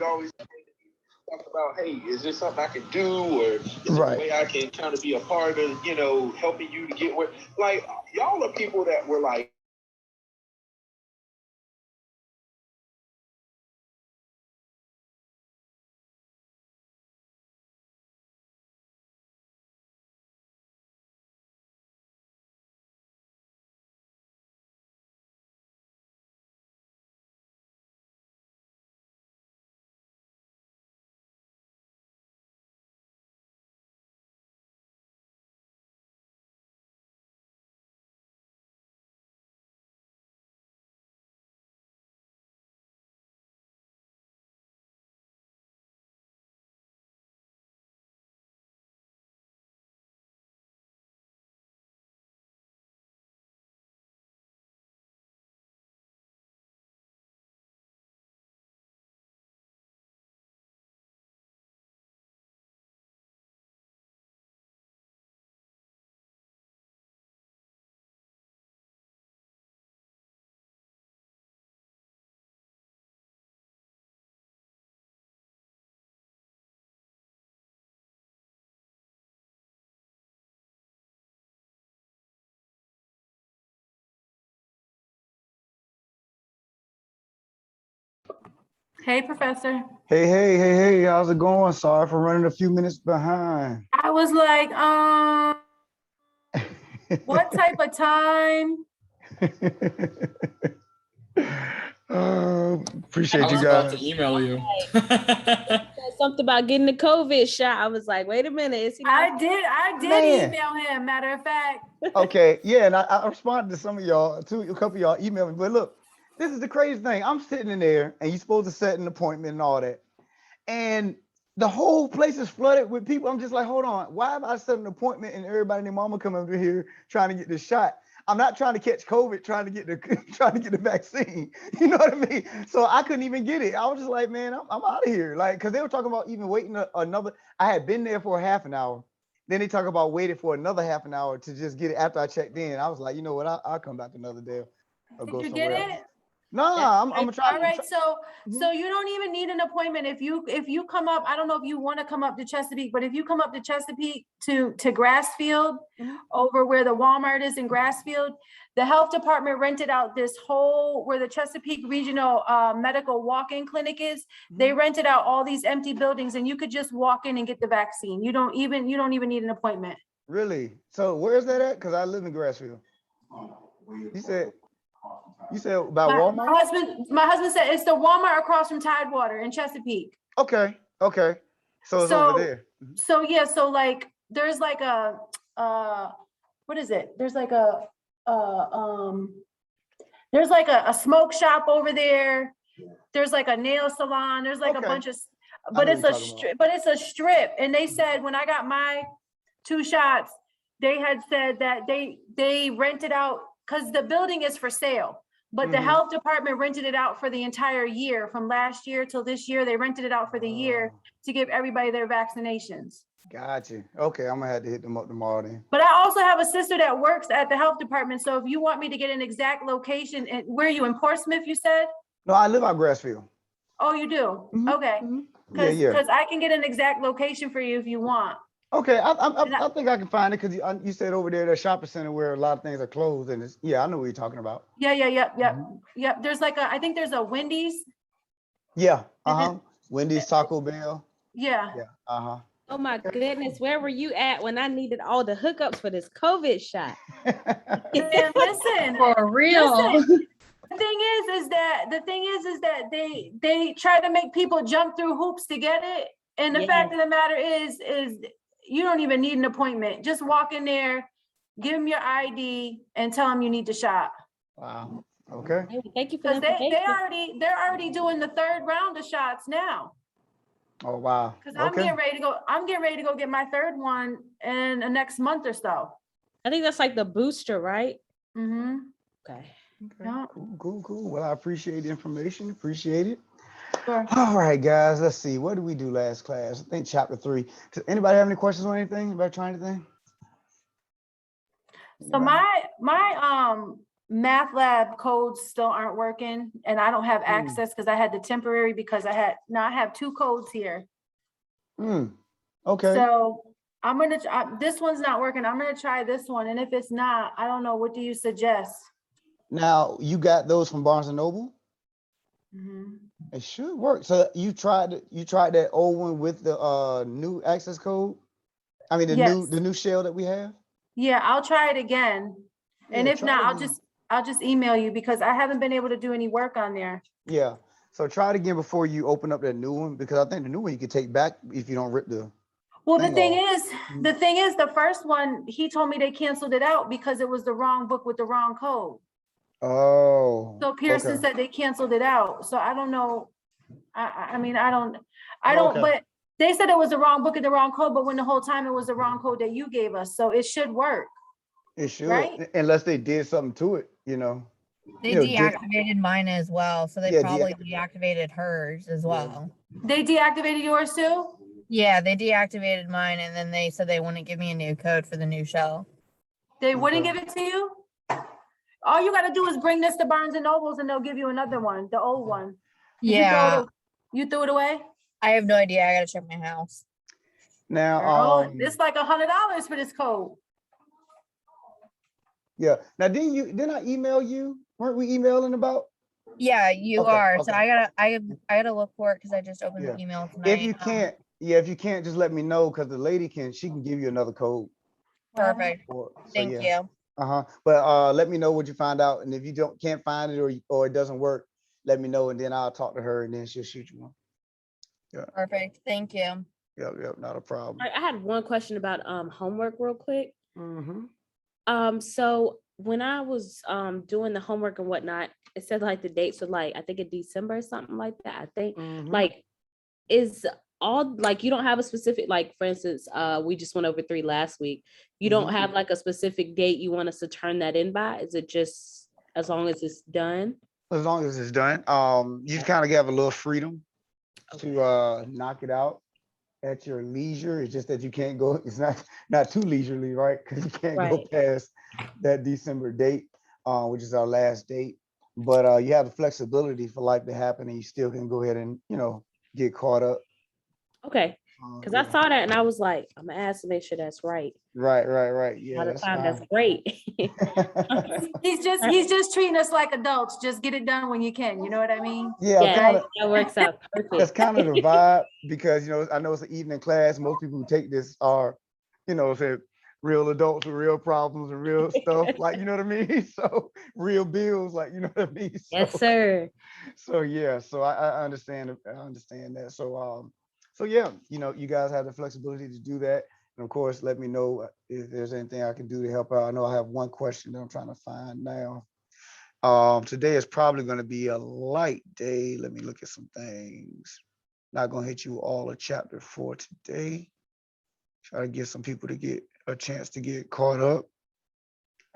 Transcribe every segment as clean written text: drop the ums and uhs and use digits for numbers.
always talk about, hey, is this something I can do, or is there a way I can kind of be a part of, helping you to get where, like, y'all are people that were like, Hey, Professor. Hey, how's it going? Sorry for running a few minutes behind. I was like, what type of time? Appreciate you guys. I was about to email you. Something about getting the COVID shot. I was like, wait a minute. Is he I did email him, matter of fact. Okay, yeah, and I responded to some of y'all, a couple of y'all emailed me. But look, this is the crazy thing. I'm sitting in there and you're supposed to set an appointment and all that. And the whole place is flooded with people. I'm just like, hold on, why have I set an appointment and everybody and their mama come over here trying to get this shot? I'm not trying to catch COVID, trying to get the vaccine. You know what I mean? So I couldn't even get it. I was just like, man, I'm out of here. Like, because they were talking about even waiting another. I had been there for a half an hour. Then they talk about waiting for another half an hour to just get it after I checked in. I was like, you know what? I'll come back another day. Did you get it? No, I'm gonna try. All right, so you don't even need an appointment. If you come up, I don't know if you want to come up to Chesapeake, but if you come up to Chesapeake to Grassfield, over where the Walmart is in Grassfield, the health department rented out this whole where the Chesapeake Regional Medical Walk-in Clinic is. They rented out all these empty buildings, and you could just walk in and get the vaccine. You don't even need an appointment. Really? So where's that at? Because I live in Grassfield. You said about Walmart? My husband said it's the Walmart across from Tidewater in Chesapeake. Okay. So it's over there. So yeah, so like there's like a what is it? There's like a smoke shop over there. There's like a nail salon. There's like a bunch of, but it's a strip. And they said when I got my 2 shots, they had said that they rented out because the building is for sale. But the health department rented it out for the entire year from last year till this year. They rented it out for the year to give everybody their vaccinations. Gotcha. Okay, I'm gonna have to hit them up tomorrow then. But I also have a sister that works at the health department. So if you want me to get an exact location, and where are you in Portsmouth, you said? No, I live out Grassfield. Oh, you do? Okay. Because I can get an exact location for you if you want. Okay, I think I can find it because you said over there, the shopping center where a lot of things are closed, and it's, I know what you're talking about. Yeah. There's like I think there's a Wendy's. Yeah. Wendy's, Taco Bell. Yeah. Oh my goodness, where were you at when I needed all the hookups for this COVID shot? And listen, for real. Listen, the thing is that they try to make people jump through hoops to get it, and the fact of the matter is you don't even need an appointment. Just walk in there, give them your ID, and tell them you need the shot. Wow. Okay. Thank you for that. They're already doing the 3rd round of shots now. Oh wow. Because I'm getting ready to go get my 3rd one in the next month or so. I think that's like the booster, right? Okay. Yeah. Cool. Well, I appreciate the information. Appreciate it. Sure. All right, guys. Let's see. What did we do last class? I think chapter 3. Does anybody have any questions on anything? Anybody trying anything? So my math lab codes still aren't working, and I don't have access because I had the temporary because I have 2 codes here. Okay. So I'm gonna this one's not working. I'm gonna try this one, and if it's not, I don't know. What do you suggest? Now you got those from Barnes and Noble? Mhm. It should work. So you tried that old one with the new access code? I mean Yes. the new shell that we have? Yeah, I'll try it again. And Yeah, if try it not, again. I'll just email you because I haven't been able to do any work on there. Yeah. So try it again before you open up that new one, because I think the new one you can take back if you don't rip the Well, the thing off. is, the first one, he told me they canceled it out because it was the wrong book with the wrong code. Oh, So Pearson okay. said they canceled it out. So I don't know. I mean, I don't, Okay. but they said it was the wrong book and the wrong code, but when the whole time it was the wrong code that you gave us. So it should work, It should, right? unless they did something to it, They did deactivated mine as well, so they Yeah, probably deactivated hers as well. They deactivated yours too? Yeah, they deactivated mine, and then they said they wouldn't give me a new code for the new shell. They wouldn't Okay. give it to you? All you gotta do is bring this to Barnes and Nobles and they'll give you another one, the old one. Did Yeah, you threw it away? I have no idea. I gotta check my house. Now, Girl, it's like $100 for this code. yeah. Now, didn't I email you? Weren't we emailing about? Yeah, you Okay, are. So okay. I gotta look for it because I just opened Yeah. the email If tonight. you can't, if you can't, just let me know, because the lady she can give you another code. Perfect. So Thank yeah. you. But let me know what you find out, and if you can't find it or it doesn't work, let me know, and then I'll talk to her, and then she'll shoot you one. Yeah. Perfect. Thank you. Yeah, not a problem. I had one question about homework real quick. Mm-hmm. So when I was doing the homework and whatnot, it said like the dates were like I think in December or something like that. I think like is all like you don't have a specific, like for instance, we just went over 3 last week. You don't have like a specific date you want us to turn that in by? Is it just as long as it's done? As long as it's done, you kind of have a little freedom to knock it out at your leisure. It's just that you can't go. It's not too leisurely, right? Because you can't go Right. past that December date, which is our last date. But you have the flexibility for life to happen, and you still can go ahead and get caught up. Okay. Because I saw that and I was like, I'm gonna ask to make sure that's right. Right. Yeah, By the that's time, fine. that's great. He's just treating us like adults. Just get it done when you can. You know what I mean? Yeah, Yeah, that works out that's perfect. kind of the vibe, because I know it's an evening class. Most people who take this are, say real adults with real problems and real stuff, like, you know what I mean? So real bills, like, you know what I mean? So, Yes, sir. so yeah, so I understand that. So yeah, you guys have the flexibility to do that. And of course, let me know if there's anything I can do to help out. I know I have one question that I'm trying to find now. Today is probably going to be a light day. Let me look at some things. Not going to hit you all a chapter 4 today. Try to get some people to get a chance to get caught up.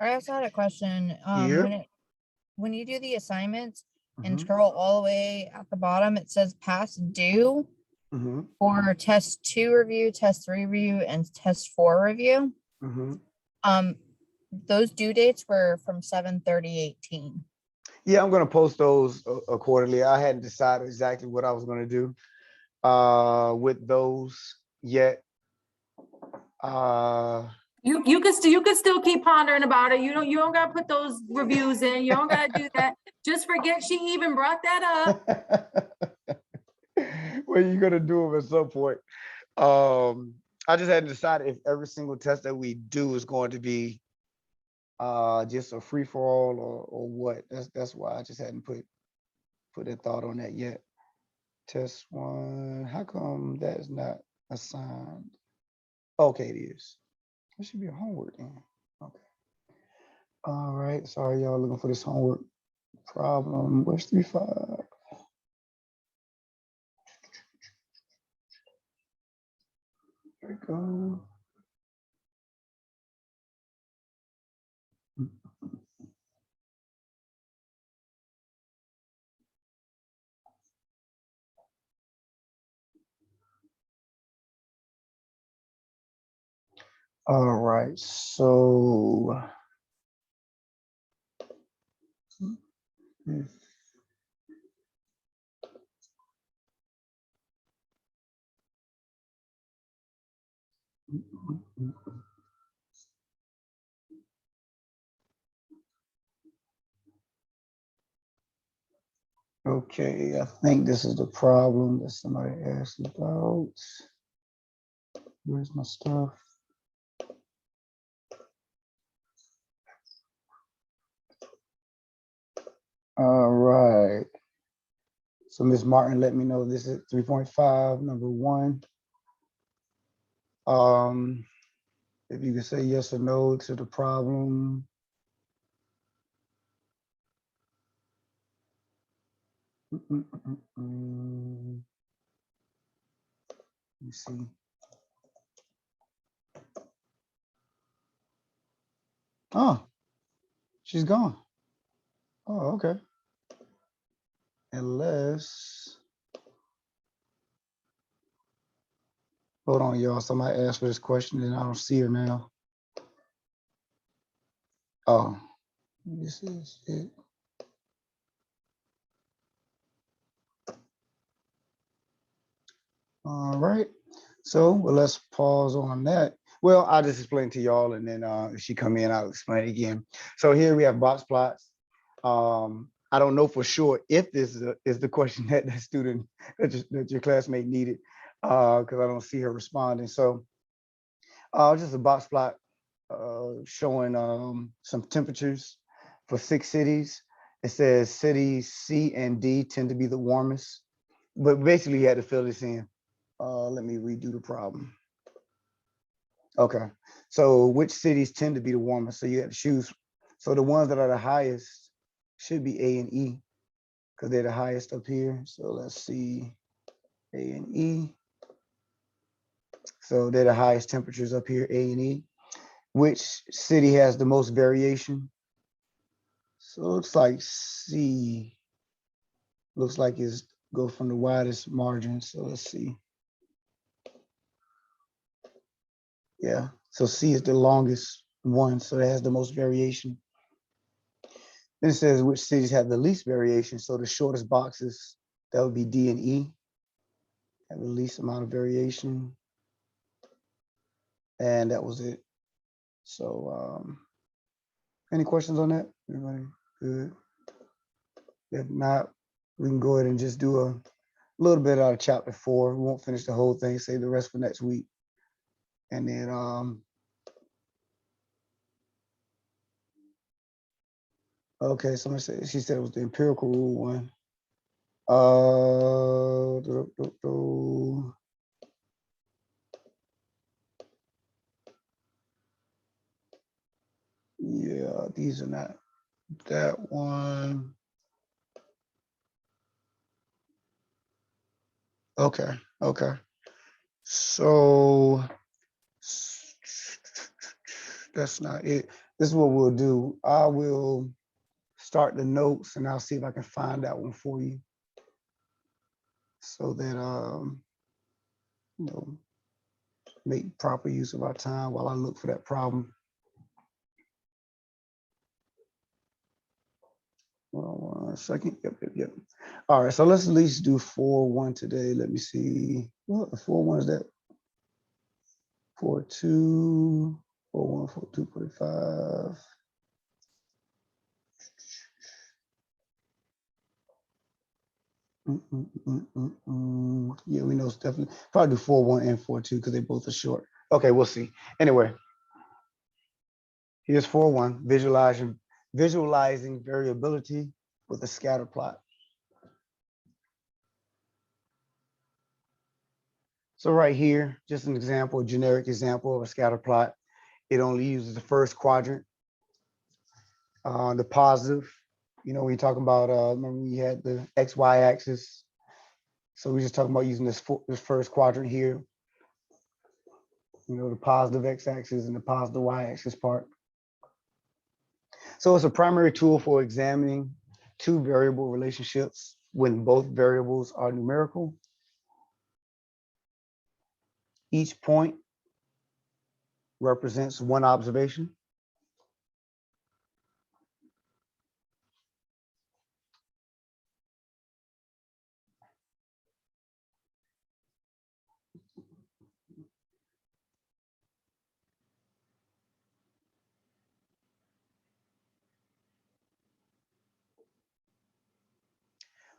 I also had a question. Here. When you do the assignments and scroll all the way at the bottom, it says past due for test 2 review, test 3 review, and test 4 review. Those due dates were from 7/30/18. Yeah, I'm going to post those accordingly. I hadn't decided exactly what I was going to do with those yet. You could still keep pondering about it. You don't gotta put those reviews in. You don't gotta do that. Just forget she even brought that up. Well, you're gonna do them at some point. I just hadn't decided if every single test that we do is going to be just a free for all or what. That's why I just hadn't put a thought on that yet. Test 1. How come that is not assigned? Okay, it is. It should be a homework then. Okay. All right. Sorry, y'all looking for this homework problem. Where's 3-5? There we go. All right, so Hmm. Okay, I think this is the problem that somebody asked about. Where's my stuff? All right. So Ms. Martin, let me know this is 3.5, number 1. If you can say yes or no to the problem. Let me see. Oh, she's gone. Oh, okay. Unless, hold on, y'all. Somebody asked for this question and I don't see her now. Oh, this is it. All right. So, well, let's pause on that. Well, I'll just explain to y'all, and then if she come in, I'll explain it again. So here we have box plots. I don't know for sure if this is the question that the student, that your classmate needed, because I don't see her responding. So just a box plot showing some temperatures for 6 cities. It says cities C and D tend to be the warmest, but basically you had to fill this in. Let me redo the problem. Okay, so which cities tend to be the warmest? So you have to choose. So the ones that are the highest should be A and E, because they're the highest up here. So let's see, A and E. So they're the highest temperatures up here, A and E. Which city has the most variation? So it looks like C. Looks like it's go from the widest margin. So let's see. Yeah, so C is the longest one, so it has the most variation. Then it says which cities have the least variation. So the shortest boxes, that would be D and E, have the least amount of variation. And that was it. So any questions on that? Everybody good? If not, we can go ahead and just do a little bit out of chapter 4. We won't finish the whole thing, save the rest for next week. And then okay, somebody said, she said it was the empirical rule one. Yeah, these are not that one. Okay, okay. So that's not it. This is what we'll do. I will start the notes and I'll see if I can find that one for you, so that you know, make proper use of our time while I look for that problem. Hold on 1 second. Yep. All right, so let's at least do 4-1 today. Let me see. What the 4-1 is that? 4-2, 4-1, 4-2, 45. Yeah, we know it's definitely probably do 4-1 and 4-2 because they both are short. Okay, we'll see. Anyway, here's 4-1, visualizing variability with a scatter plot. So right here, just an example, a generic example of a scatter plot. It only uses the first quadrant, the positive. You know, when you're talking about, remember we had the X, Y axis. So we're just talking about using this first quadrant here. You know, the positive X axis and the positive Y axis part. So it's a primary tool for examining two variable relationships when both variables are numerical. Each point represents one observation.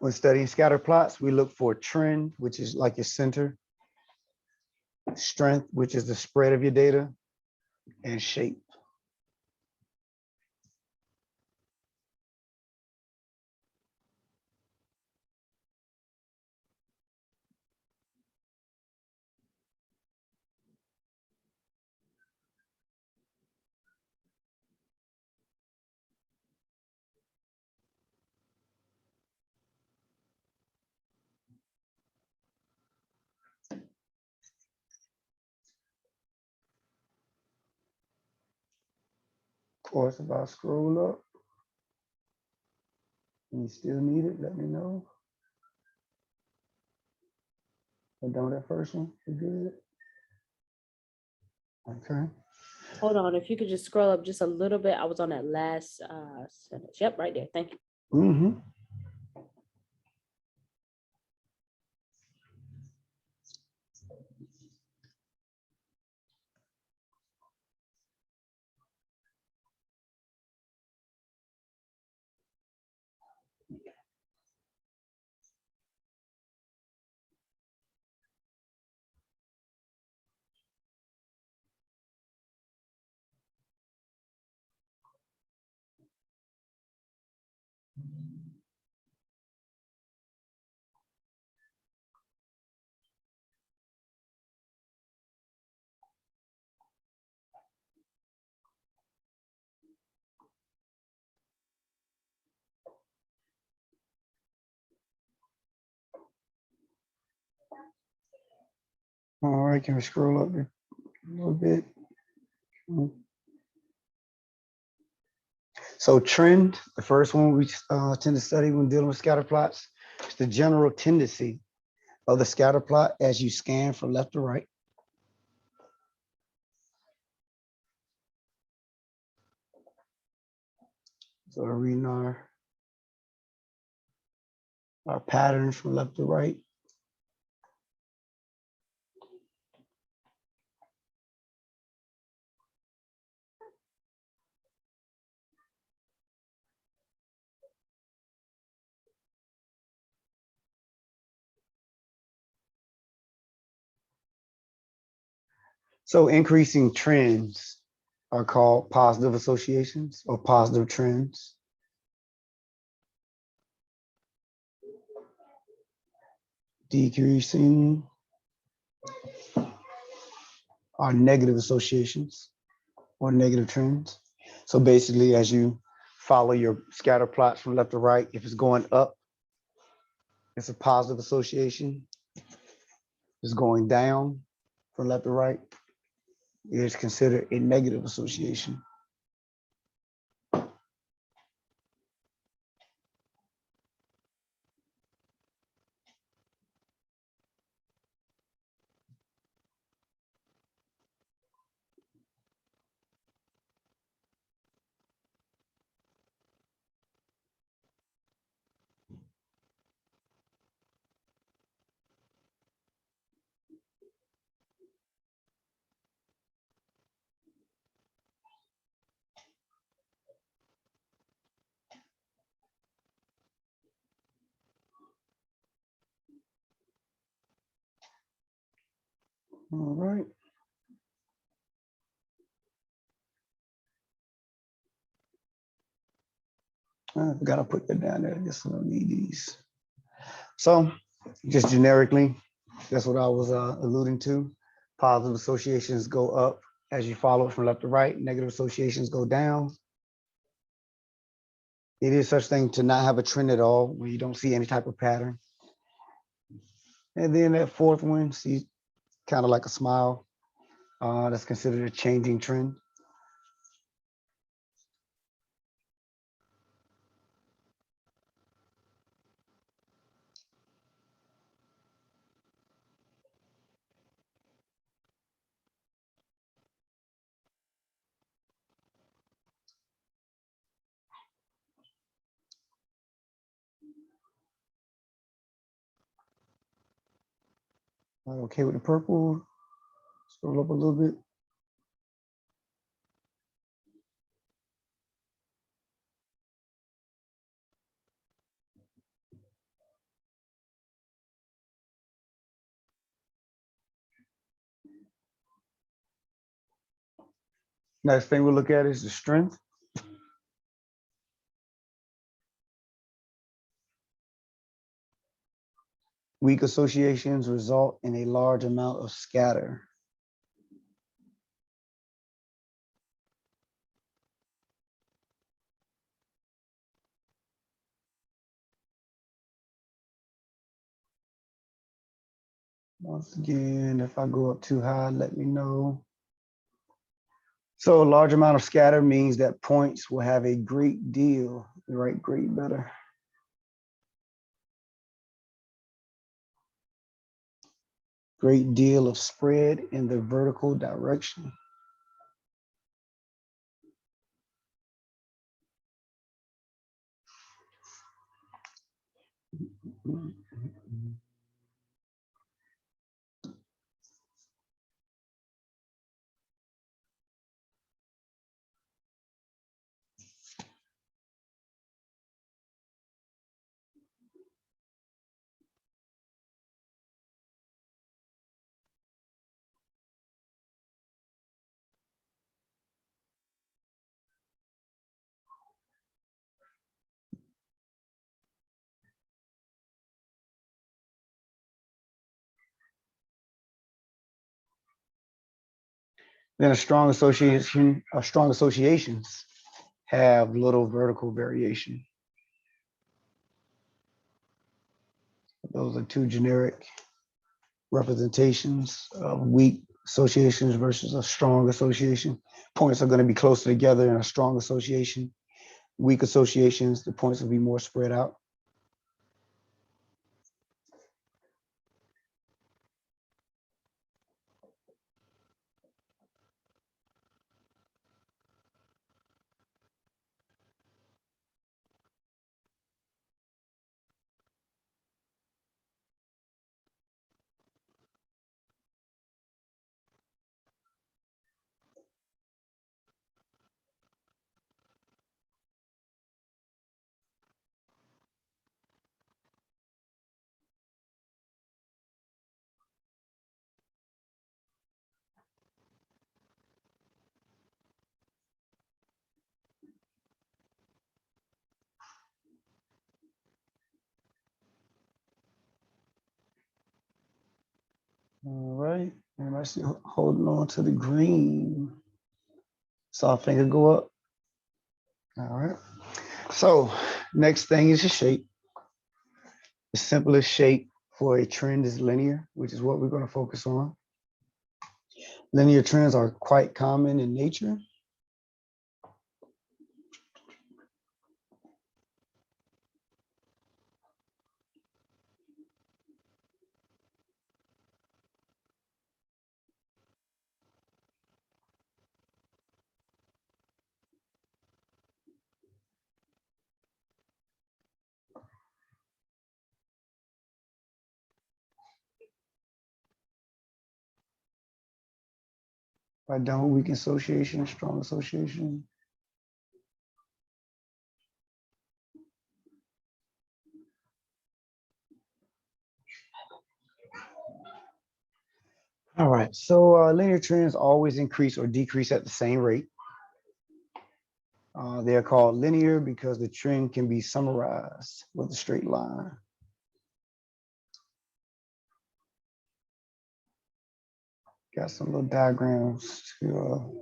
When studying scatter plots, we look for trend, which is like your center, strength, which is the spread of your data, and shape. Of course, if I scroll up and you still need it, let me know. I'm done with that first one. You good? Okay. Hold on, if you could just scroll up just a little bit. I was on that last sentence. Yep, right there. Thank you. Mm-hmm. All right, can we scroll up a little bit? So trend, the first one we tend to study when dealing with scatter plots, is the general tendency of the scatter plot as you scan from left to right. So we're reading our patterns from left to right. So increasing trends are called positive associations or positive trends. Decreasing are negative associations or negative trends. So basically, as you follow your scatter plots from left to right, if it's going up, it's a positive association. If it's going down from left to right, it is considered a negative association. All right. I forgot to put that down there. I guess I don't need these. So just generically, that's what I was alluding to. Positive associations go up as you follow it from left to right. Negative associations go down. It is such thing to not have a trend at all when you don't see any type of pattern. And then that fourth one, see kind of like a smile. That's considered a changing trend. Okay with the purple. Scroll up a little bit. Next thing we'll look at is the strength. Weak associations result in a large amount of scatter. Once again, if I go up too high, let me know. So a large amount of scatter means that points will have a great deal, right? Great better. Great deal of spread in the vertical direction. Then a strong associations have little vertical variation. Those are two generic representations of weak associations versus a strong association. Points are going to be closer together in a strong association. Weak associations, the points will be more spread out. All right, everybody still holding on to the green. Saw a finger go up. All right, so next thing is the shape. The simplest shape for a trend is linear, which is what we're going to focus on. Linear trends are quite common in nature. If I don't, weak association, strong association. All right, so linear trends always increase or decrease at the same rate. They're called linear because the trend can be summarized with a straight line. Got some little diagrams to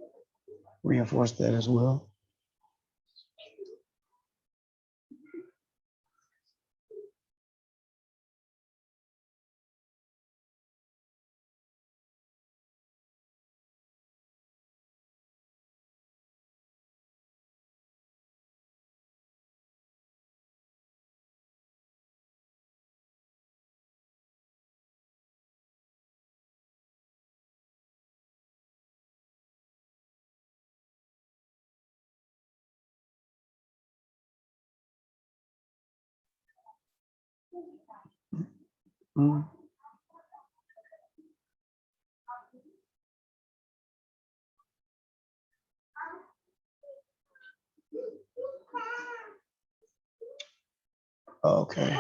reinforce that as well. Mm. Okay.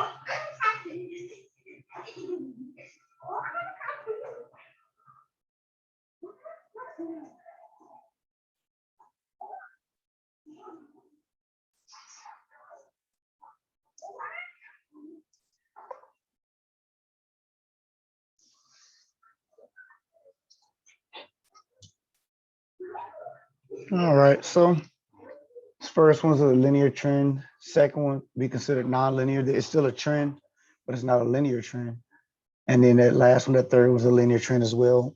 All right, so this first one's a linear trend. Second one be considered non-linear. It's still a trend, but it's not a linear trend. And then that last one, that third was a linear trend as well.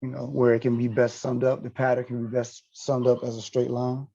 You know, where it can be best summed up, the pattern can be best summed up as a straight line.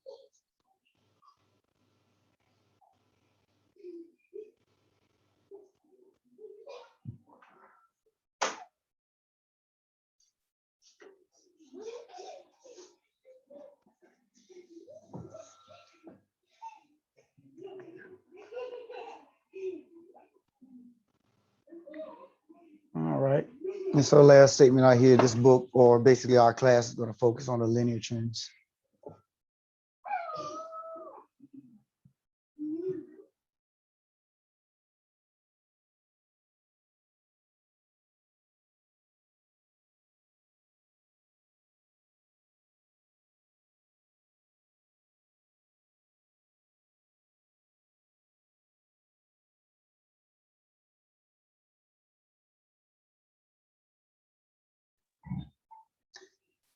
All right. And so last statement out here, this book, or basically our class, is going to focus on the linear trends.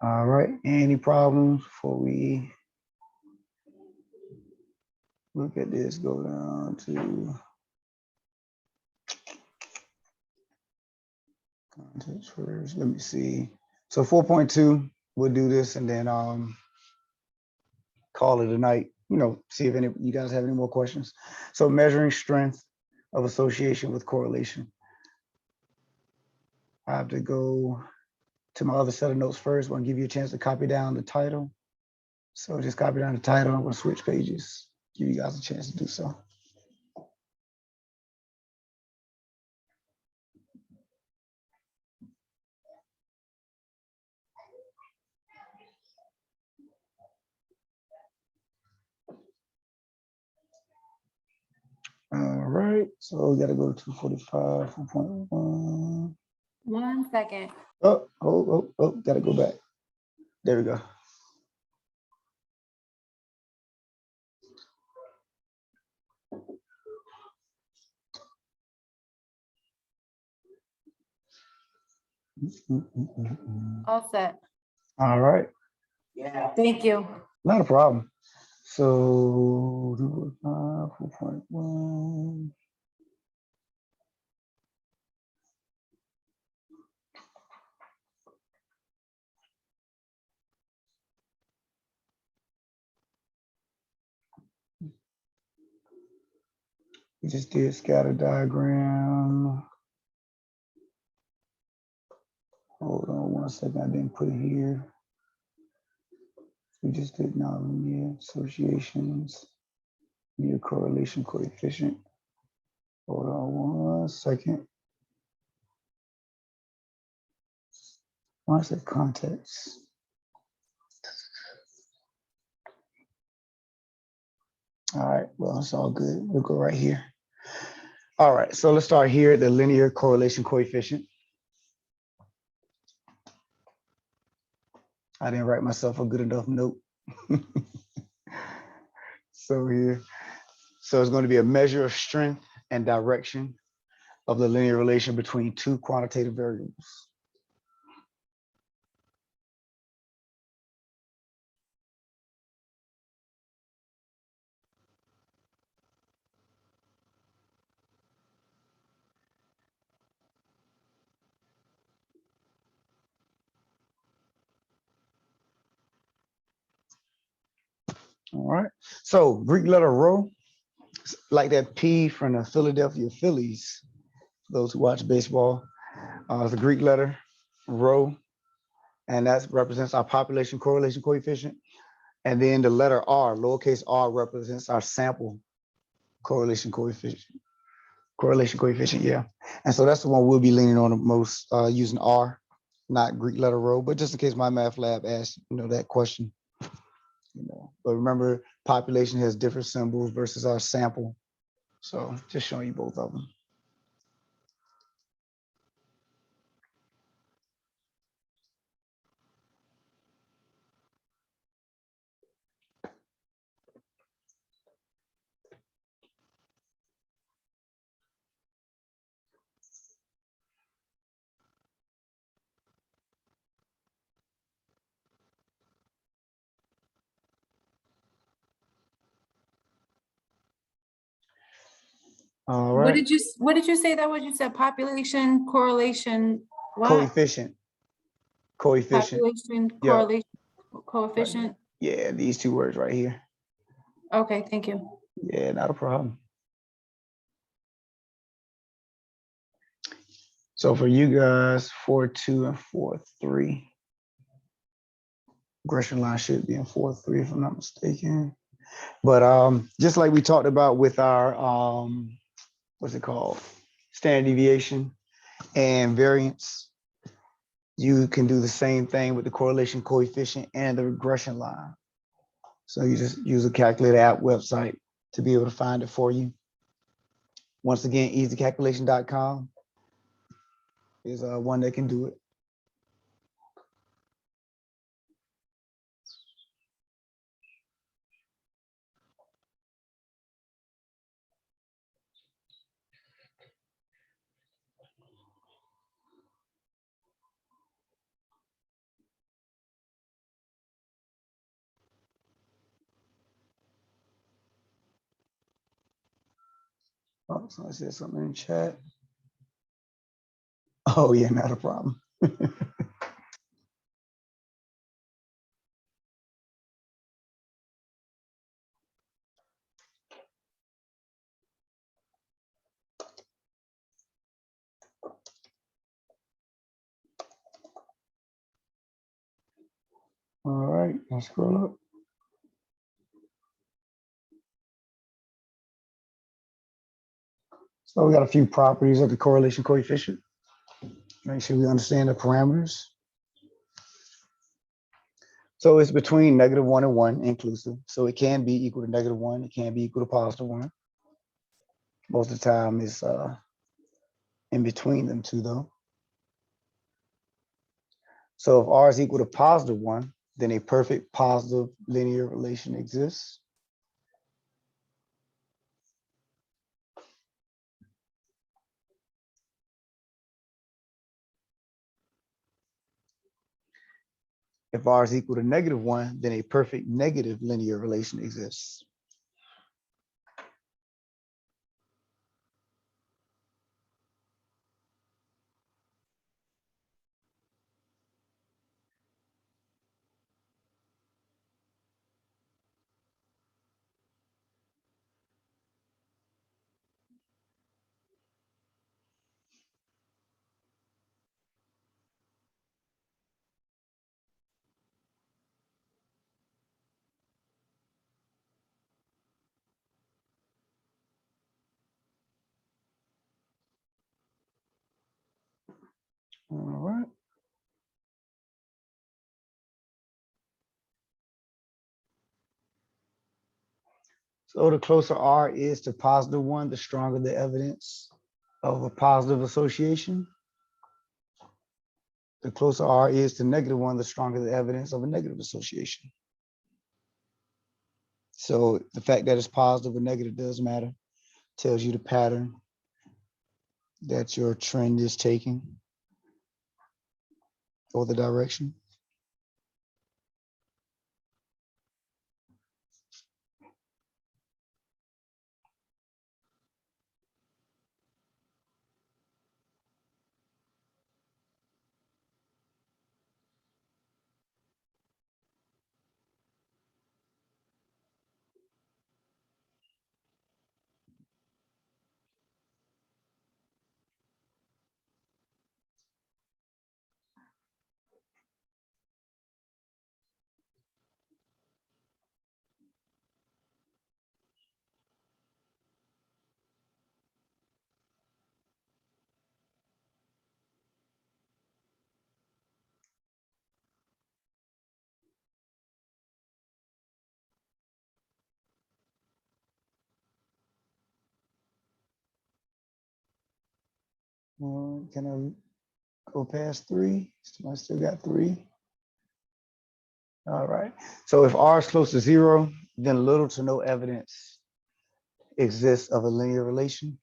All right. Any problems before we look at this? Go down to context first. Let me see. So 4.2, we'll do this and then call it a night. You know, see if any you guys have any more questions. So measuring strength of association with correlation. I have to go to my other set of notes first. I want to give you a chance to copy down the title. So just copy down the title. I'm going to switch pages, give you guys a chance to do so. All right, so we got to go to 245, 4.1. 1 second. Oh, got to go back. There we go. All set. All right. Yeah. Thank you. Not a problem. So 4.1. We just did scatter diagram. Hold on 1 second. I didn't put it here. We just did nonlinear associations, near correlation coefficient. Hold on 1 second. Why is it context? All right, well, it's all good. We'll go right here. All right, so let's start here at the linear correlation coefficient. I didn't write myself a good enough note. So it's going to be a measure of strength and direction of the linear relation between two quantitative variables. All right, so Greek letter rho, like that P from the Philadelphia Phillies, those who watch baseball, it's a Greek letter, rho, and that represents our population correlation coefficient. And then the letter R, lowercase r, represents our sample correlation coefficient. Yeah. And so that's the one we'll be leaning on the most, using R, not Greek letter rho, but just in case my math lab asks, that question. But remember, population has different symbols versus our sample. So just showing you both of them. All What right. did you say that was? You said population correlation, what? Coefficient. Population Yeah. correlation coefficient. Yeah, these two words right here. Okay, thank you. Yeah, not a problem. So for you guys, 4-2 and 4-3. Regression line should be in 4-3 if I'm not mistaken. But just like we talked about with our what's it called? Standard deviation and variance, you can do the same thing with the correlation coefficient and the regression line. So you just use a calculator app website to be able to find it for you. Once again, easycalculation.com is one that can do it. Oh, someone said something in chat. Oh yeah, not a problem. All right, let's scroll up. So we got a few properties of the correlation coefficient. Make sure we understand the parameters. So it's between -1 and 1 inclusive. So it can be equal to -1. It can be equal to +1. Most of the time it's in between them two though. So if R is equal to +1, then a perfect positive linear relation exists. If R is equal to -1, then a perfect negative linear relation exists. All right. So the closer R is to +1, the stronger the evidence of a positive association. The closer R is to -1, the stronger the evidence of a negative association. So the fact that it's positive or negative doesn't matter. Tells you the pattern that your trend is taking or the direction. Can I go past 3? I still got 3. All right. So if R is close to 0, then little to no evidence exists of a linear relation.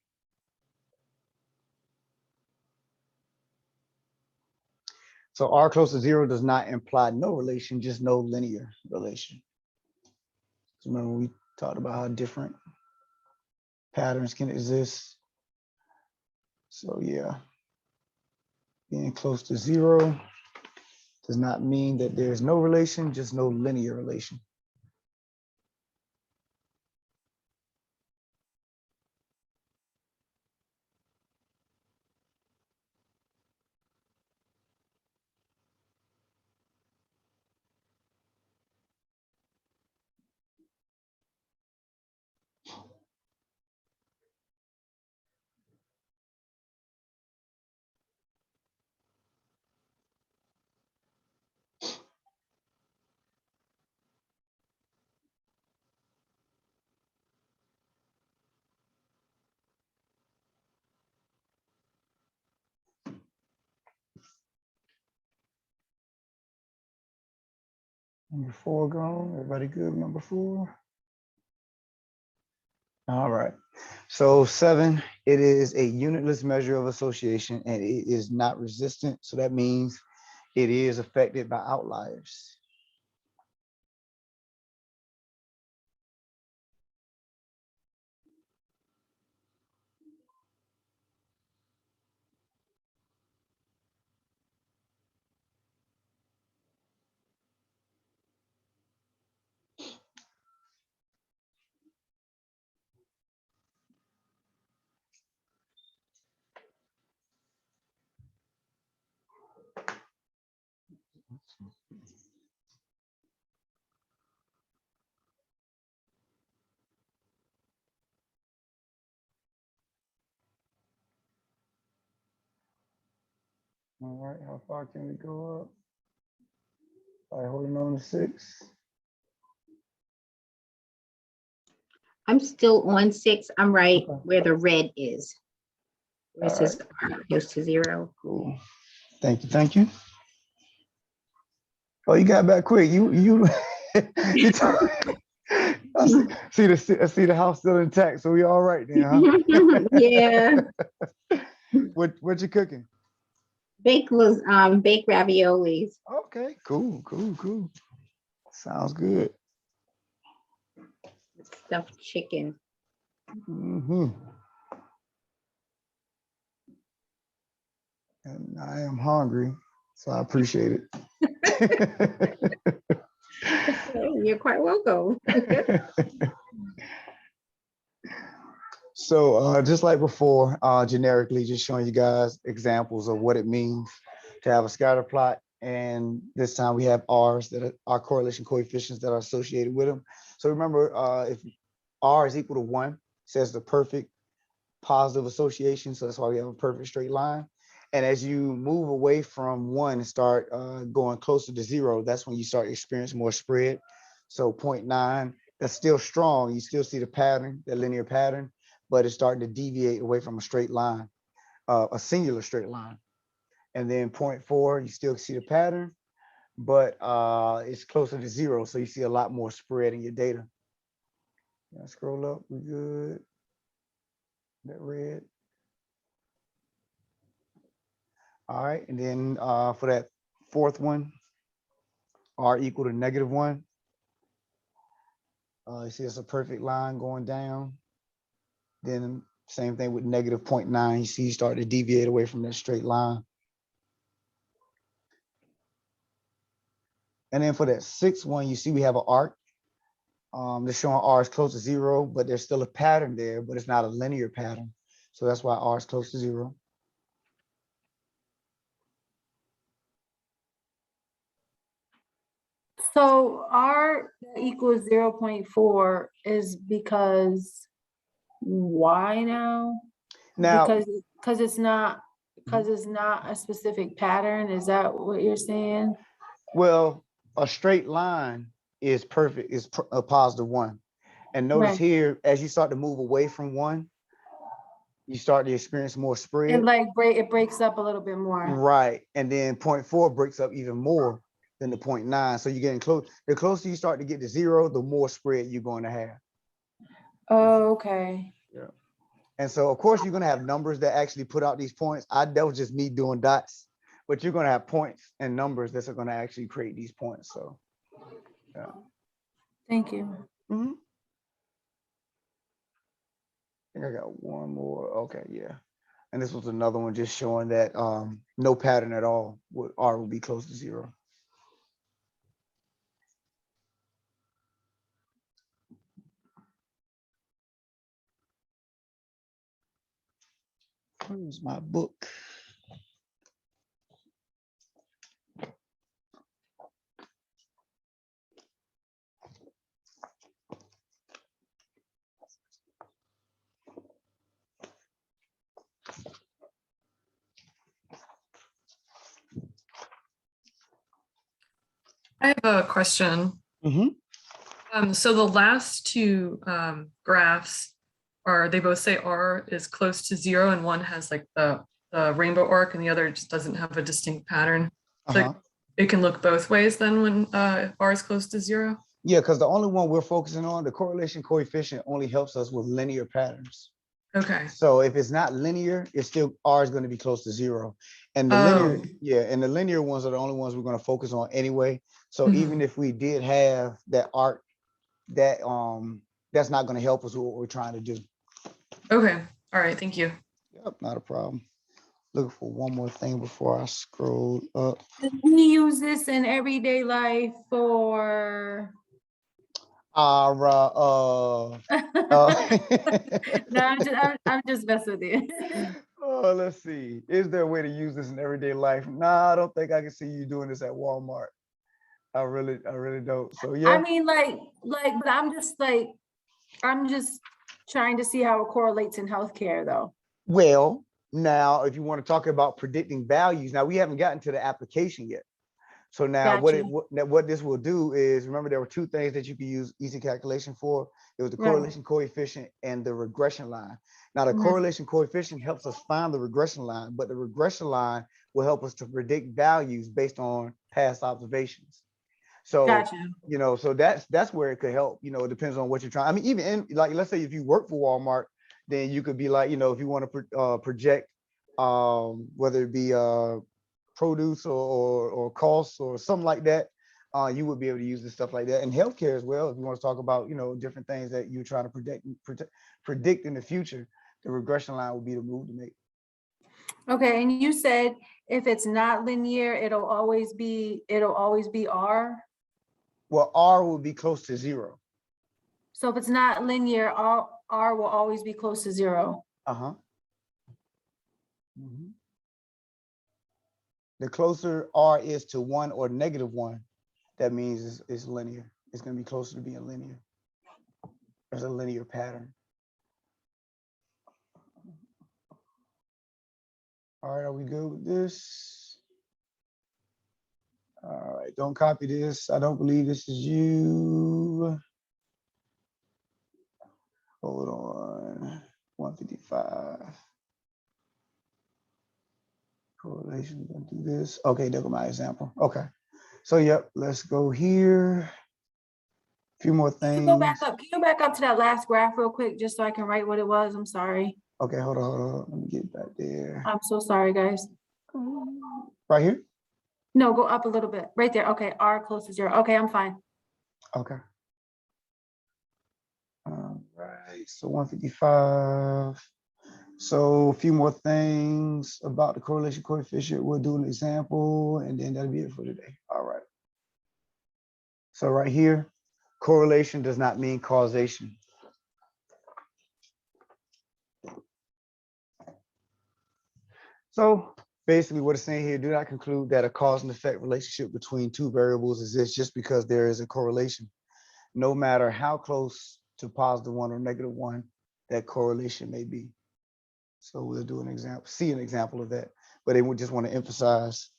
So R close to 0 does not imply no relation, just no linear relation. Remember we talked about how different patterns can exist. So yeah, being close to 0 does not mean that there's no relation, just no linear relation. Number 4 gone. Everybody good? Number 4. All right. So 7, it is a unitless measure of association and it is not resistant. So that means it is affected by outliers. All right, how far can we go up? All right, holding on to 6. I'm still on 6. I'm right Okay. where the red is. Where it All says R goes to 0. Cool. Thank you. Thank you. Oh, you got back quick. You you I see the house still intact, so we all right then, huh? Yeah. What you cooking? Baked raviolis. Okay, cool. Sounds good. Stuffed chicken. And I am hungry, so I appreciate it. You're quite welcome. So just like before, generically just showing you guys examples of what it means to have a scatter plot. And this time we have R's that are correlation coefficients that are associated with them. So remember, if R is equal to 1, says the perfect positive association. So that's why we have a perfect straight line. And as you move away from 1 and start going closer to 0, that's when you start experiencing more spread. So 0.9, that's still strong. You still see the pattern, the linear pattern, but it's starting to deviate away from a straight line, a singular straight line. And then 0.4, you still see the pattern, but it's closer to 0. So you see a lot more spread in your data. Now scroll up, we good. That red. All right, and then for that 4th one, R equal to -1. You see it's a perfect line going down. Then same thing with -0.9. You see you start to deviate away from that straight line. And then for that 6th one, you see we have an arc. They're showing R is close to 0, but there's still a pattern there, but it's not a linear pattern. So that's why R is close to 0. So R equals 0.4 is because why now? Now, Because it's not a specific pattern. Is that what you're saying? well, a straight line is perfect, is a +1. And notice Right. here, as you start to move away from 1, you start to experience more spread. It breaks up a little bit more. Right. And then 0.4 breaks up even more than the 0.9. So you're getting close. The closer you start to get to 0, the more spread you're going to have. Oh, okay. Yeah. And so, of course, you're going to have numbers that actually put out these points. That was just me doing dots, but you're going to have points and numbers that are going to actually create these points. So, yeah. Thank you. Mm-hmm. think I got one more. Okay, yeah. And this was another one just showing that no pattern at all, R will be close to 0. Where's my book? I have a question. So the last two graphs they both say R is close to 0, and one has like the rainbow arc and the other just doesn't have a distinct pattern. So it can look both ways then when R is close to 0? Yeah, because the only one we're focusing on, the correlation coefficient, only helps us with linear patterns. Okay. So if it's not linear, it's still R is going to be close to 0. And the linear, and the linear ones are the only ones we're going to focus on anyway. So even if we did have that arc, that that's not going to help us with what we're trying to do. Okay. All right. Thank you. Yep, not a problem. Looking for one more thing before I scroll up. We use this in everyday life for No, I'm just messing with you. Oh, let's see. Is there a way to use this in everyday life? Nah, I don't think I can see you doing this at Walmart. I really don't. So yeah. I mean, but I'm just trying to see how it correlates in healthcare, though. Well, now, if you want to talk about predicting values, now we haven't gotten to the application yet. So now what this will do is, remember, there were two things that you could use easy calculation for. It was the correlation coefficient and the regression line. Now the correlation coefficient helps us find the regression line, but the regression line will help us to predict values based on past observations. So, so that's where it could help. It depends on what you're trying. I mean, even in, like, let's say if you work for Walmart, then you could be like, if you want to project whether it be produce or costs or something like that, you would be able to use this stuff like that. And healthcare as well, if you want to talk about, different things that you're trying to predict in the future, the regression line would be the move to make. Okay, and you said if it's not linear, it'll always be R. Well, R will be close to 0. So if it's not linear, R will always be close to 0. The closer R is to 1 or -1, that means it's linear. It's going to be closer to being linear. There's a linear pattern. All right, are we good with this? All right, don't copy this. I don't believe this is you. Hold on, 155. Correlation, gonna do this. Okay, there go my example. Okay, so yep, let's go here. A few more things. Can you go back up to that last graph real quick, just so I can write what it was? I'm sorry. Okay, hold on. Let me get back there. I'm so sorry, guys. Right here? No, go up a little bit. Right there. Okay, R close to 0. Okay, I'm fine. Okay. All right, so 155. So a few more things about the correlation coefficient. We'll do an example and then that'll be it for today. All right. So right here, correlation does not mean causation. So basically what it's saying here, do not conclude that a cause and effect relationship between two variables exists just because there is a correlation. No matter how close to +1 or -1 that correlation may be. So we'll do an example, see an example of that. But they would just want to emphasize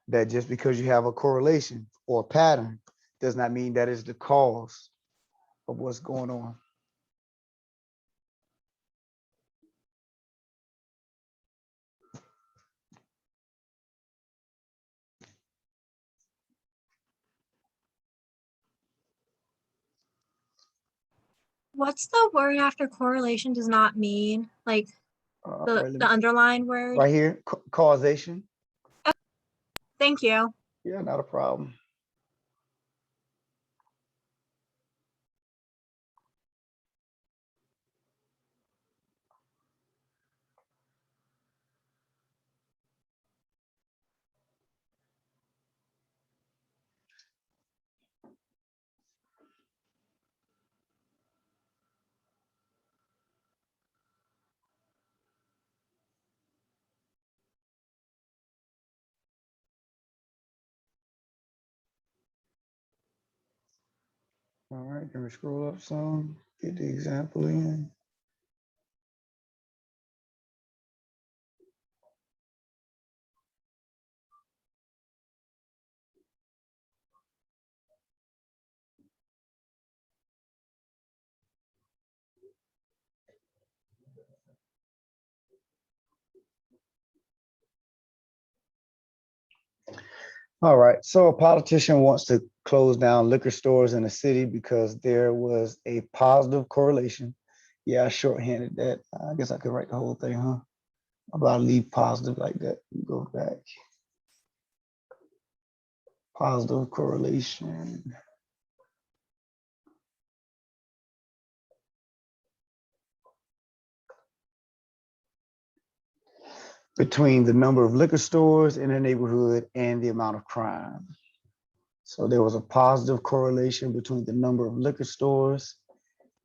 that just because you have a correlation or a pattern does not mean that is the cause of what's going on. What's the word after correlation does not mean? Like the underlined word? Right here, causation. Thank you. Yeah, not a problem. All right, can we scroll up some? Get the example in. All right, so a politician wants to close down liquor stores in a city because there was a positive correlation. Yeah, I shorthanded that. I guess I could write the whole thing, huh? About leave positive like that. Go back. Positive correlation. Between the number of liquor stores in a neighborhood and the amount of crime. So there was a positive correlation between the number of liquor stores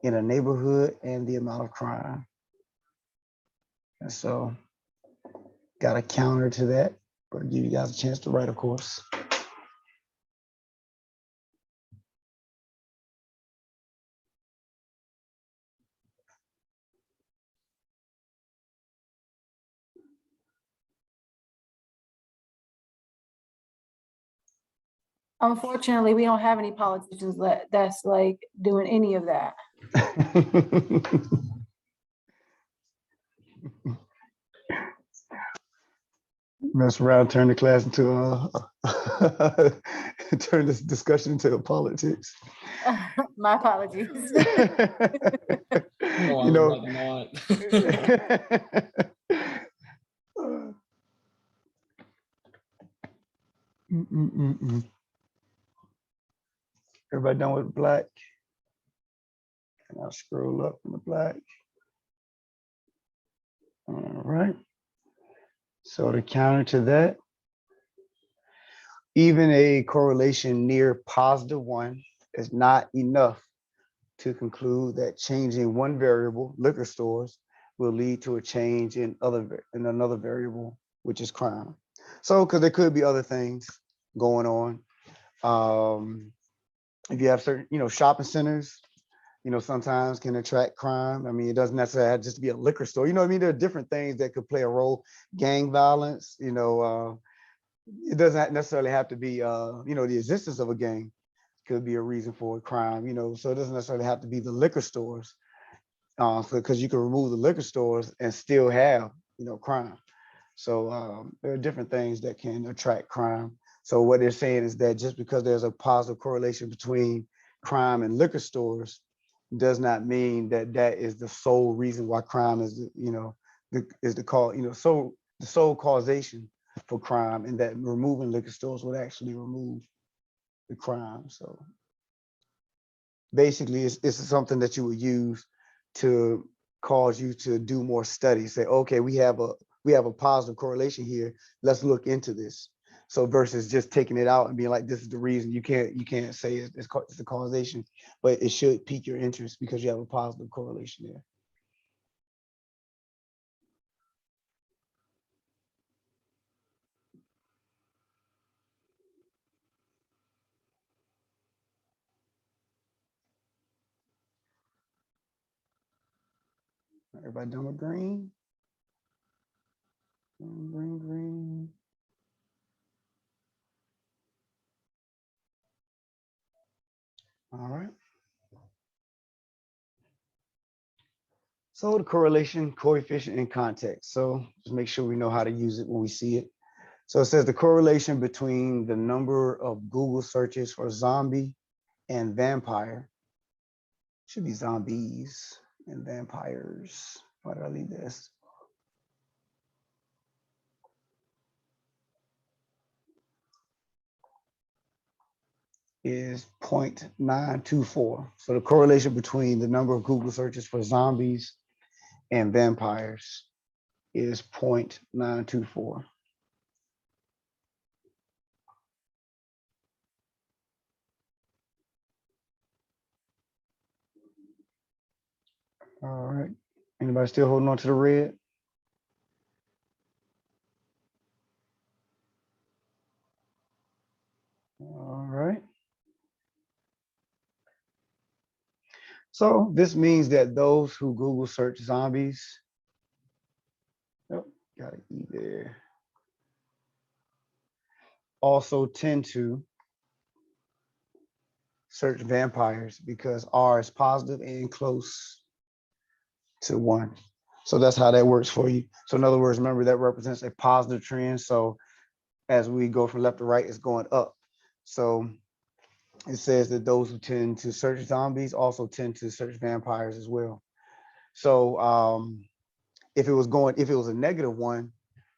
in a neighborhood and the amount of crime. And so got a counter to that, but give you guys a chance to write, of course. Unfortunately, we don't have any politicians that's like doing any of that. Mess around, turn the class into turn this discussion into politics. My apologies. You know, everybody done with black? And I'll scroll up in the black. All right. So the counter to that, even a correlation near +1 is not enough to conclude that changing one variable, liquor stores, will lead to a change in another variable, which is crime. So, because there could be other things going on. If you have certain, shopping centers, sometimes can attract crime. I mean, it doesn't necessarily have just to be a liquor store. You know what I mean? There are different things that could play a role. Gang violence, it doesn't necessarily have to be, the existence of a gang could be a reason for a crime, so it doesn't necessarily have to be the liquor stores, because you can remove the liquor stores and still have, crime. So there are different things that can attract crime. So what they're saying is that just because there's a positive correlation between crime and liquor stores does not mean that that is the sole reason why crime is, the sole causation for crime, and that removing liquor stores would actually remove the crime. So basically it's something that you would use to cause you to do more studies. Say, okay, we have a positive correlation here. Let's look into this. So versus just taking it out and being like, this is the reason. You can't say it's the causation, but it should pique your interest because you have a positive correlation there. Everybody done with green? Green. All right. So the correlation, coefficient, and context. So just make sure we know how to use it when we see it. So it says the correlation between the number of Google searches for zombie and vampire, should be zombies and vampires. Why did I leave this? Is 0.924. So the correlation between the number of Google searches for zombies and vampires is 0.924. All right. Anybody still holding on to the red? All right. So this means that those who Google search zombies, got an E there, also tend to search vampires because R is positive and close to 1. So that's how that works for you. So in other words, remember that represents a positive trend. So as we go from left to right, it's going up. So it says that those who tend to search zombies also tend to search vampires as well. So if it was a negative 1,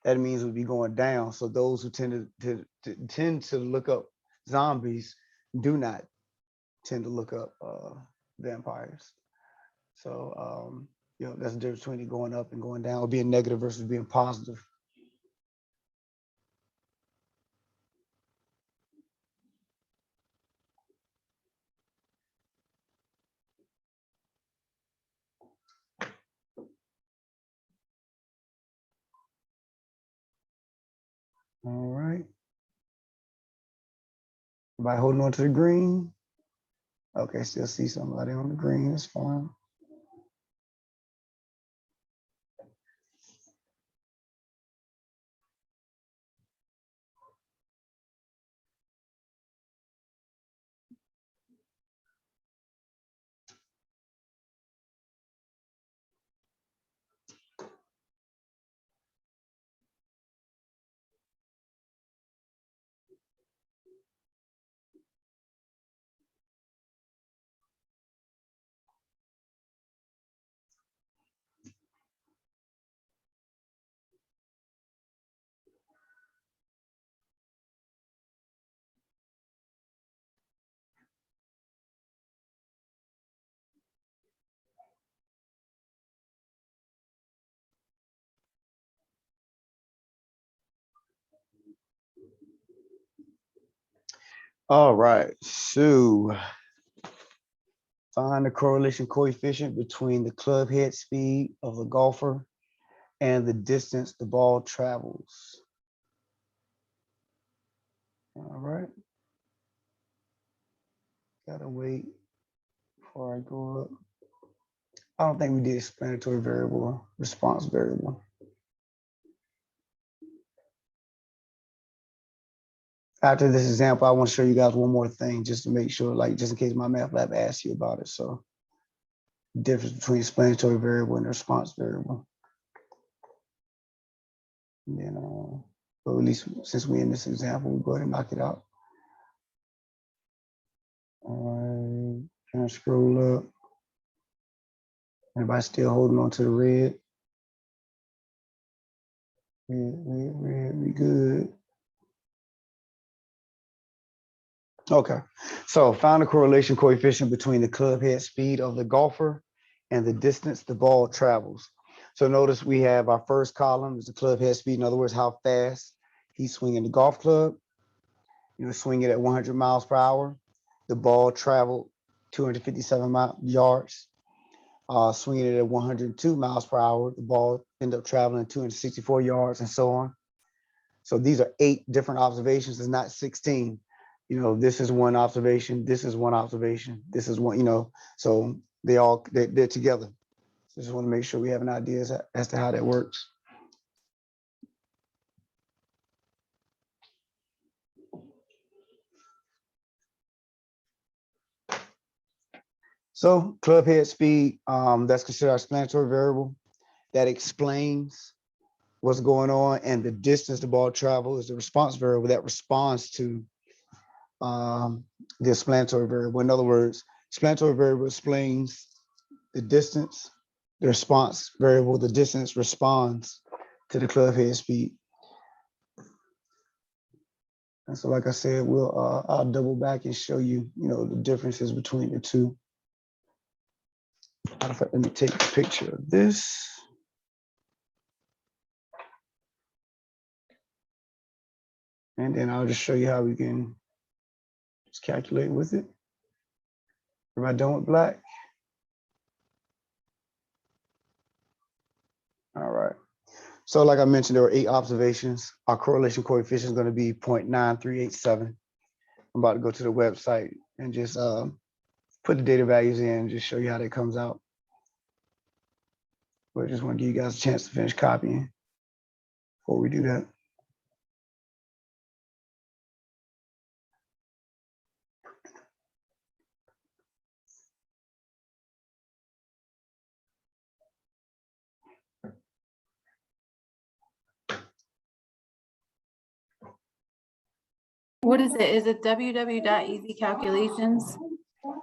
that means it would be going down. So those who tend to look up zombies do not tend to look up vampires. So that's the difference between it going up and going down, or being negative versus being positive. All right. Everybody holding on to the green? Okay, still see somebody on the green. That's fine. All right, so find the correlation coefficient between the club head speed of the golfer and the distance the ball travels. All right. Gotta wait before I go up. I don't think we did explanatory variable, response variable. After this example, I want to show you guys one more thing just to make sure, like just in case my math lab asks you about it. So difference between explanatory variable and the response variable. And then, but at least since we're in this example, we'll go ahead and knock it out. All right, trying to scroll up. Everybody still holding on to the red? Red, we good. Okay, so found the correlation coefficient between the club head speed of the golfer and the distance the ball travels. So notice we have our first column is the club head speed. In other words, how fast he's swinging the golf club. Swing it at 100 miles per hour. The ball traveled 257 yards. Swinging it at 102 miles per hour, the ball ended up traveling 264 yards and so on. So these are 8 different observations. It's not 16. This is one observation. This is one observation. This is one, so they're together. So just want to make sure we have an idea as to how that works. So club head speed, that's considered our explanatory variable that explains what's going on, and the distance the ball travels is the response variable that responds to the explanatory variable. In other words, explanatory variable explains the distance, the response variable, the distance responds to the club head speed. And so, like I said, I'll double back and show you, the differences between the two. Let me take a picture of this. And then I'll just show you how we can just calculate with it. Everybody done with black? All right. So like I mentioned, there were 8 observations. Our correlation coefficient is going to be 0.9387. I'm about to go to the website and just put the data values in and just show you how that comes out. But I just want to give you guys a chance to finish copying before we do that. What is it? Is it www.easycalculations?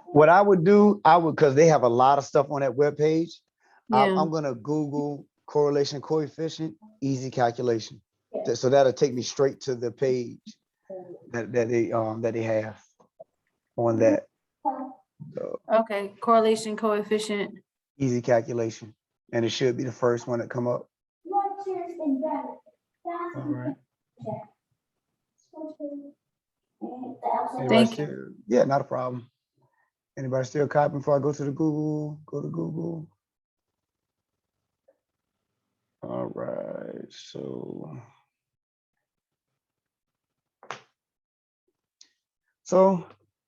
What I would do, because they have a lot of stuff on that webpage. Yeah. I'm gonna Google correlation coefficient, easy calculation. So that'll take me straight to the page that they have on that. So, Okay, correlation coefficient. easy calculation, and it should be the first one that come up. All right. Thank you. Yeah, not a problem. Anybody still copying before I go to the Google? Go to Google. All right, so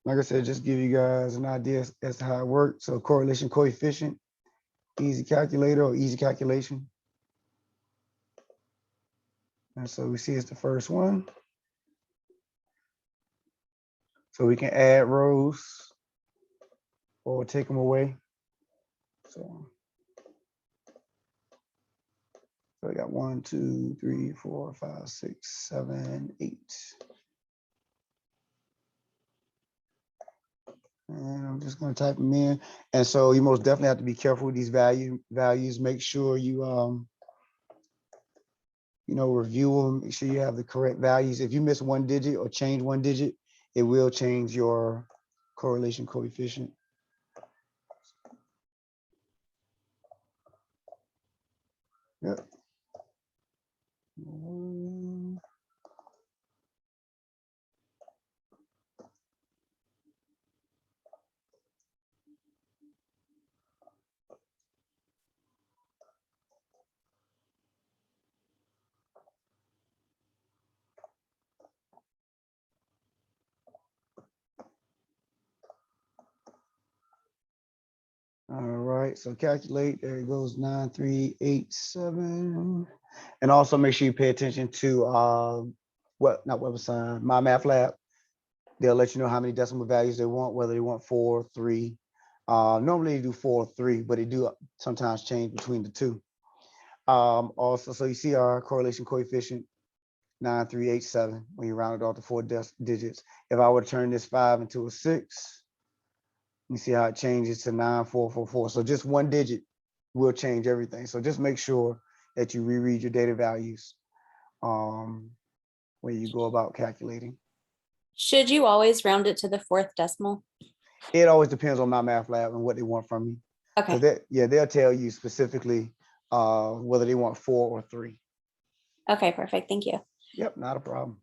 like I said, just give you guys an idea as to how it works. So correlation coefficient, easy calculator or easy calculation. And so we see it's the first one. So we can add rows or take them away. So we got 1, 2, 3, 4, 5, 6, 7, 8. And I'm just going to type them in. And so you most definitely have to be careful with these values. Make sure you review them. Make sure you have the correct values. If you miss one digit or change one digit, it will change your correlation coefficient. Yep. All right, so calculate, there it goes, 9387. And also make sure you pay attention to My Math Lab. They'll let you know how many decimal values they want, whether they want 4, 3. Normally they do 4, 3, but they do sometimes change between the two. Also, so you see our correlation coefficient, 9387, when you round it off to 4 digits. If I were to turn this 5 into a 6, you see how it changes to 9444. So just one digit will change everything. So just make sure that you reread your data values when you go about calculating. Should you always round it to the 4th decimal? It always depends on My Math Lab and what they want from you. Okay. They'll tell you specifically whether they want 4 or 3. Okay, perfect. Thank you. Yep, not a problem.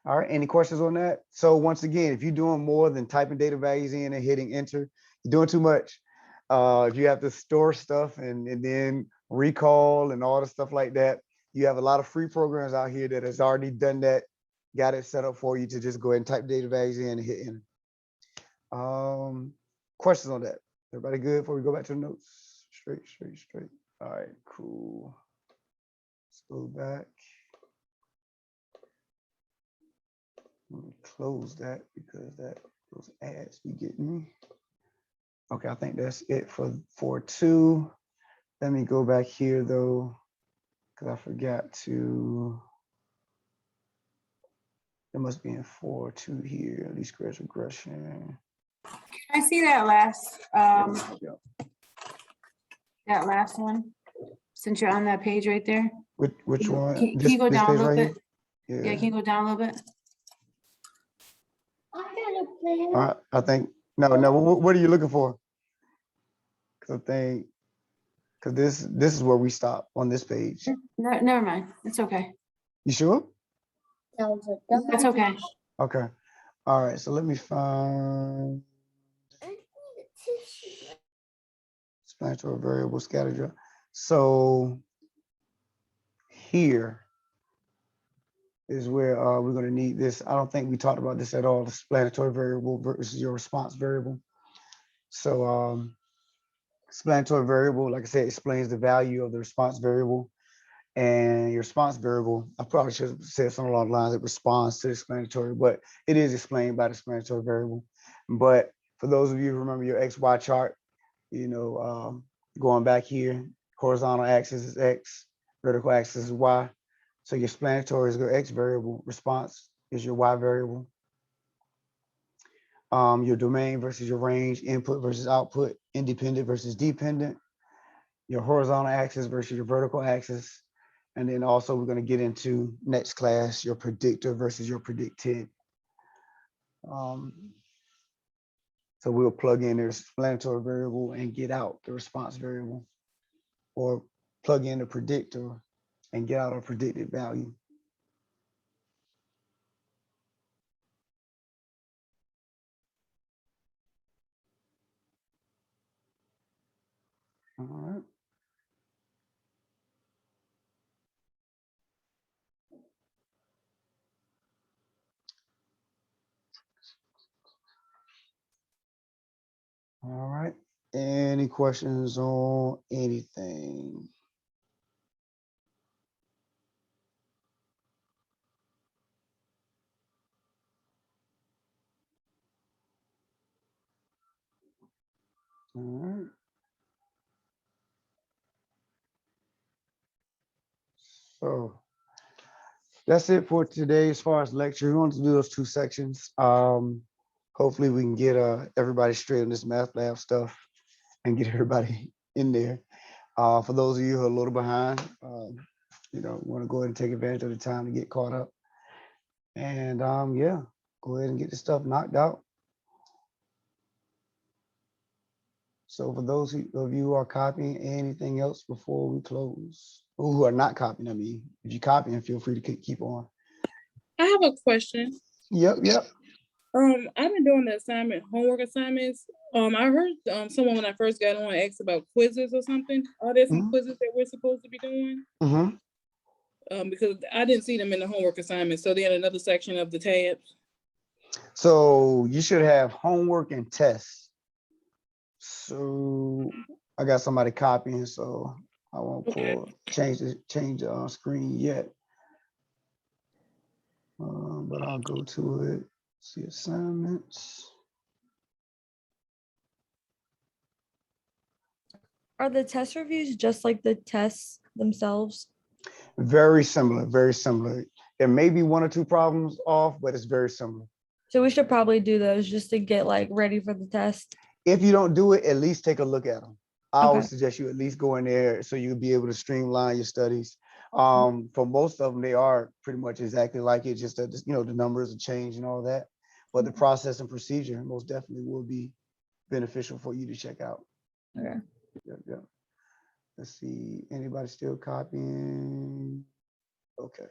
All right, any questions on that? So once again, if you're doing more than typing data values in and hitting enter, you're doing too much. If you have to store stuff and then recall and all the stuff like that, you have a lot of free programs out here that has already done that, got it set up for you to just go ahead and type data values in and hit enter. Questions on that? Everybody good before we go back to the notes? Straight. All right, cool. Let's go back. Let me close that because those ads be getting me. Okay, I think that's it for 2. Let me go back here though, because I forgot to. It must be in 4.2 here, least squares regression. I see that last that last one, since you're on that page right there. Which one? Can you go down a little bit? Yeah, can you go down a little bit? I think no. What are you looking for? Because this is where we stop on this page. No, never mind. It's okay. You sure? That's okay. Okay. All right. So let me find explanatory variable scatter. So here is where we're going to need this. I don't think we talked about this at all. The explanatory variable versus your response variable. So explanatory variable, like I said, explains the value of the response variable. And your response variable, I probably should have said something along the lines that responds to the explanatory, but it is explained by the explanatory variable. But for those of you who remember your XY chart, going back here, horizontal axis is X, vertical axis is Y. So your explanatory is your X variable, response is your Y variable. Your domain versus your range, input versus output, independent versus dependent, your horizontal axis versus your vertical axis. And then also we're going to get into next class, your predictor versus your predicted. So we'll plug in the explanatory variable and get out the response variable, or plug in the predictor and get out a predicted value. All right. All right. Any questions on anything? All right. So that's it for today as far as lecture. We want to do those 2 sections. Hopefully we can get everybody straight on this math lab stuff and get everybody in there. For those of you who are a little behind, want to go ahead and take advantage of the time to get caught up. And yeah, go ahead and get the stuff knocked out. So for those of you who are copying, anything else before we close? Or who are not copying, I mean, if you're copying, feel free to keep on. I have a question. Yep. I've been doing the homework assignments. I heard someone when I first got on asked about quizzes or something. Are there some quizzes that we're supposed to be doing? Because I didn't see them in the homework assignments. So they're in another section of the tabs. So you should have homework and tests. So I got somebody copying, so I won't change the screen yet. But I'll go to it. See assignments. Are the test reviews just like the tests themselves? Very similar, very similar. There may be 1 or 2 problems off, but it's very similar. So we should probably do those just to get like ready for the test. If you don't do it, at least take a look at them. I always suggest you at least go in there so you'll be able to streamline your studies. For most of them, they are pretty much exactly like it, just that the numbers will change and all that. But the process and procedure most definitely will be beneficial for you to check out. Okay. Yep. Let's see, anybody still copying? Okay,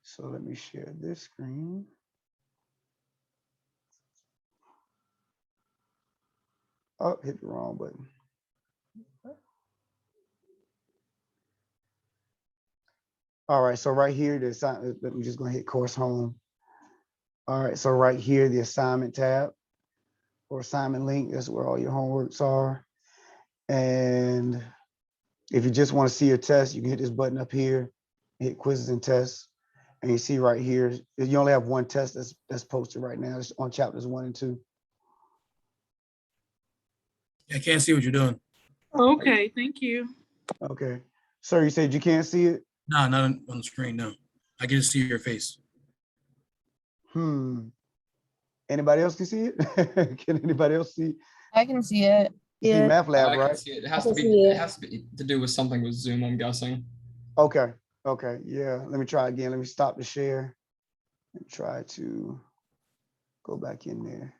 so let me share this screen. Oh, hit the wrong button. All right, so right here, the assignment, we're just gonna hit course home. All right, so right here, the assignment tab or assignment link, that's where all your homeworks are. And if you just want to see your test, you can hit this button up here, hit quizzes and tests. And you see right here, you only have 1 test that's posted right now. It's on chapters 1 and 2. I can't see what you're doing. Okay, thank you. Okay. Sir, you said you can't see it? No, not on the screen, no. I can just see your face. Anybody else can see it? Can anybody else see? I can see it. You see Math Lab, I right? can see it. It has to be to do with something with Zoom, I'm guessing. Okay. Yeah. Let me try again. Let me stop the share and try to go back in there.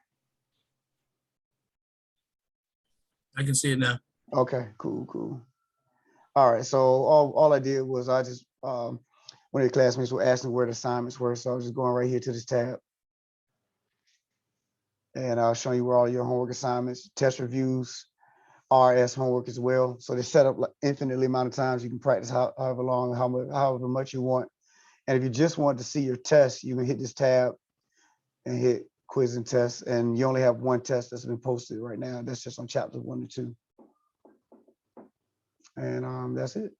I can see it now. Okay, cool. All right, so all I did was I just one of the classmates were asking where the assignments were, so I was just going right here to this tab. And I'll show you where all your homework assignments, test reviews are as homework as well. So they're set up like infinitely amount of times. You can practice however long, however much you want. And if you just want to see your test, you can hit this tab and hit quiz and test, and you only have one test that's been posted right now. That's just on chapters 1 and 2. And that's it.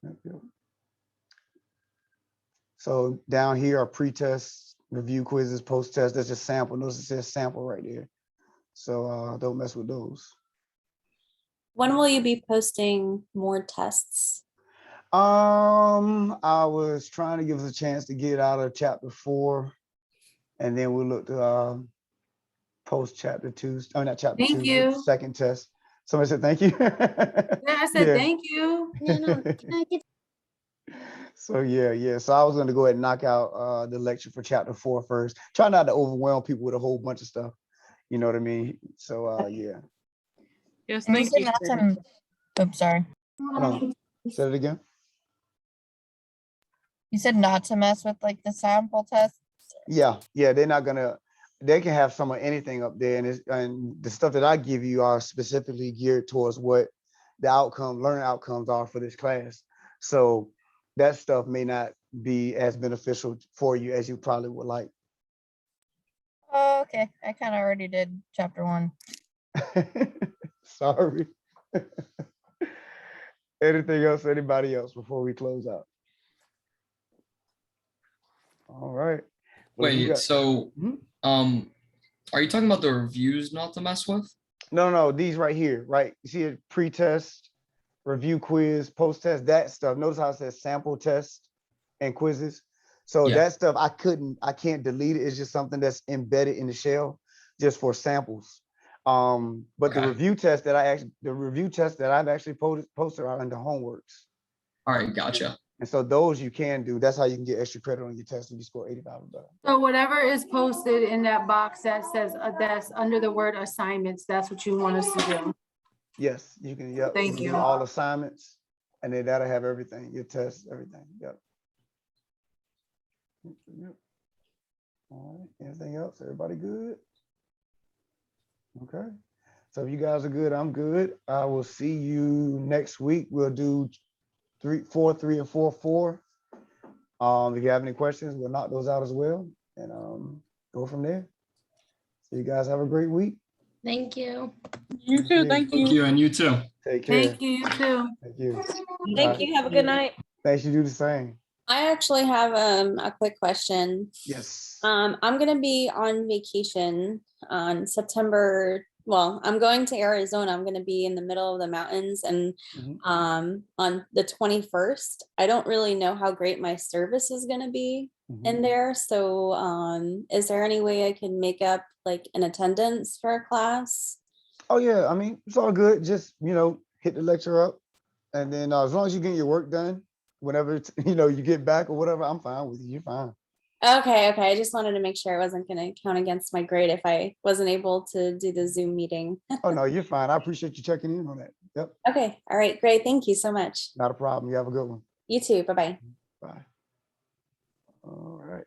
Yep. So down here are pre-tests, review quizzes, post-tests. That's just sample. Notice it says sample right there. So don't mess with those. When will you be posting more tests? I was trying to give us a chance to get out of chapter 4, and then we'll look to post chapter 2. Oh, not chapter 2. Thank you. Second test. Somebody said thank you. Yeah, I said thank you. So yeah. So I was going to go ahead and knock out the lecture for chapter 4 first. Try not to overwhelm people with a whole bunch of stuff. You know what I mean? So yeah. Yes, And you thank said you. not to, oops, sorry. Hold on. Say it again. You said not to mess with like the sample test. Yeah, they're not gonna. They can have some of anything up there, and the stuff that I give you are specifically geared towards what the learning outcomes are for this class. So that stuff may not be as beneficial for you as you probably would like. Oh, okay. I kind of already did chapter 1. Sorry. Anything else? Anybody else before we close out? All right. Well, Wait, so are you talking about the reviews not to mess with? No, these right here, right? You see it, pre-test, review quiz, post-test, that stuff. Notice how it says sample test and quizzes. So that stuff I can't delete it. It's just something that's embedded in the shell just for samples. But the review test that I've actually posted are under homeworks. All right, gotcha. And so those you can do. That's how you can get extra credit on your test if you score 85 or better. So whatever is posted in that box that says that's under the word assignments, that's what you want us to do. Yes, you can. Yep. Thank you. Do all assignments, and then that'll have everything. Your tests, everything. Yep. All right. Anything else? Everybody good? Okay. So if you guys are good, I'm good. I will see you next week. We'll do 3, 4, 3, and 4, 4. If you have any questions, we'll knock those out as well, and go from there. So you guys have a great week. Thank you. You too. Thank you. Thank you, and you too. Take care. Thank you, you too. Thank you. Thank you. Have a good night. Thanks. You do the same. I actually have a quick question. Yes. I'm gonna be on vacation on September. Well, I'm going to Arizona. I'm gonna be in the middle of the mountains, and on the 21st. I don't really know how great my service is gonna be in there. So is there any way I can make up like an attendance for a class? Oh yeah, I mean, it's all good. Just, hit the lecture up, and then as long as you get your work done, whenever it's, you get back or whatever, I'm fine with you. You're fine. Okay. I just wanted to make sure I wasn't going to count against my grade if I wasn't able to do the Zoom meeting. Oh no, you're fine. I appreciate you checking in on that. Yep. Okay. All right. Great. Thank you so much. Not a problem. You have a good one. You too. Bye-bye. Bye. All right.